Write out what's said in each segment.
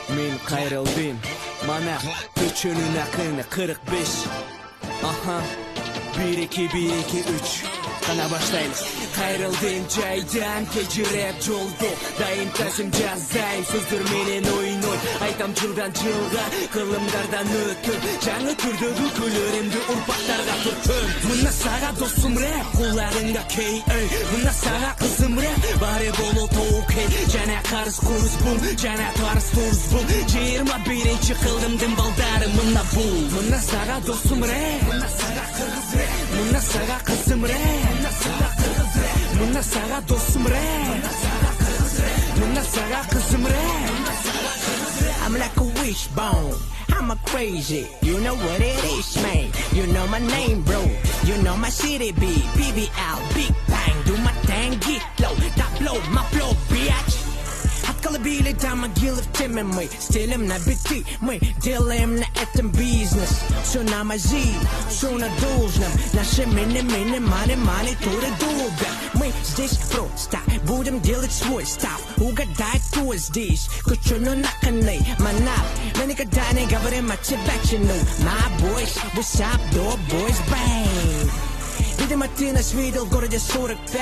Men kayrıldım, mana üçünün akını 45. Aha, 1 2 1 2 3 kana başlayız. Kayrıldım caydan kecirep joldu. Dayım tasım жазайын сөздер менен ойын ой. Айтам жылдан жылға кылымдардан өтіп. Жаңы түрдөгү күлөрүмдү урпактарга түртөм. Мына сага досум рэп, куларыңда кей эй. Мына сага кызым рэп, баары боло тоокей. Жана карыз куз бум, жана тарыз туз бум. 21-чи кылдымдын балдары мына бул. Мына сага досум рэп, мына сага кыргыз рэп. Мына сага кызым рэп, мына сага кыргыз рэп. Мына сага досум рэп, мына сага кызым рэп. I'm like a wishbone, I'm a crazy. You know what it is, man. You know my name, bro. You know my city beat. PBL, Big Bang. Do my thing, get low. That blow, my flow, bitch. Отколыбили там могилы в теме мы. Стелим на биты, мы делаем на этом бизнес. Все на мази, все на должном. Наши мини-мини, мани-мани, туры дубят. Мы здесь просто будем делать свой став. Угадай, кто здесь, кучуну на коне. Манап, мы никогда не говорим о тебе, чину. My boys, what's up, dog boys, bang. Видимо, ты нас видел в городе 45.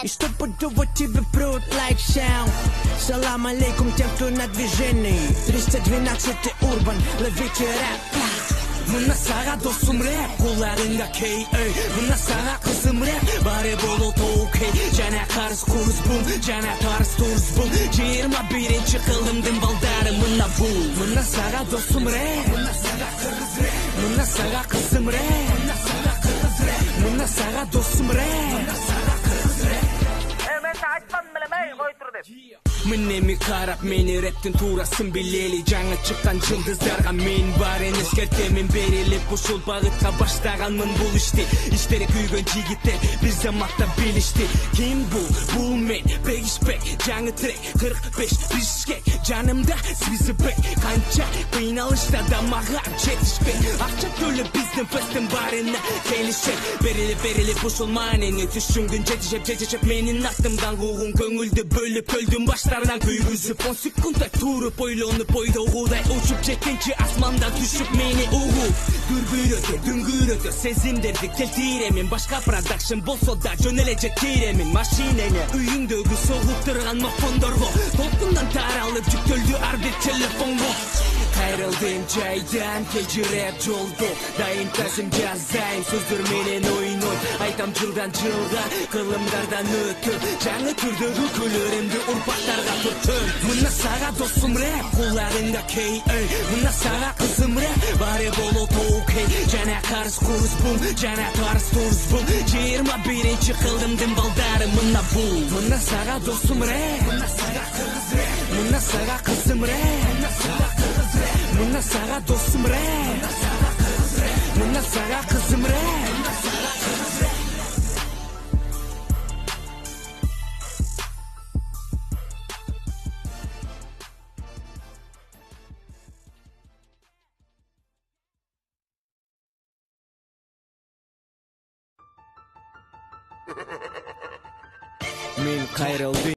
И стопудово тебе прут like sound. Салам алейкум тем, кто на движении. 312-й урбан, ловите рэп. Мына сага досум рэп, куларыңда кей эй. Мына сага кызым рэп, баары боло тоокей. Жана карыз куз бум, жана тарыз туз бум. 21-чи кылдымдын балдары мына бул. Мына сага досум рэп, мына сага кыргыз рэп. Мына сага кызым рэп, мына сага кыргыз рэп. Мына сага досум рэп, мына сага кыргыз рэп. Мен айтпадым белем, эй, кой тур деп. Мынеми карап мени рэптин туурасын билели. Жаңы чыккан жылдыздарга мен баарын эскертемин берилип. Ушул багытка баштаганмын бул ишти. Иштери күйгөн жигиттер бир заматта билишти. Ким бул? Бул мен Бегишбек. Жаңы трек 45 Бишкек. Жанымда Свизибек. Канча кыйналышта да мага жетишпек. Акча төлөп биздин фесттин баарына келишет. Берилип ушул маанени түшүнгүн жетишеп менин артымдан куугун көңүлдү бөлүп көлдүн баштарынан күйгүзүп 10 секунддай туруп ойлонуп ойдогудай учуп жеткенчи асмандан түшүп мени угуп дүңгүрөтө сезимдерди келтиремин. Башка продакшн болсо да жөн эле жеткиремин. Машинени үйүңдөгү согуп турган мокондорго толкундан таралып жүктөлдү ар бир телефонго. Kayrıldım caydan kecirep joldu. Dayım tasım жазайын сөздөр менен ойын ой. Айтам жылдан жылга кылымдардан өтүп. Жаңы түрдөгү күлөрүмдү урпактарга түртөм. Мына сага досум рэп, куларыңда кей эй. Мына сага кызым рэп, баары боло тоокей. Жана карыз куз бум, жана тарыз туз бум. 21-чи кылдымдын балдары мына бул. Мына сага досум рэп, мына сага кыргыз рэп. Мына сага кызым рэп, мына сага кыргыз рэп. Мына сага досум рэп, мына сага кызым рэп. Мен кайрылдым.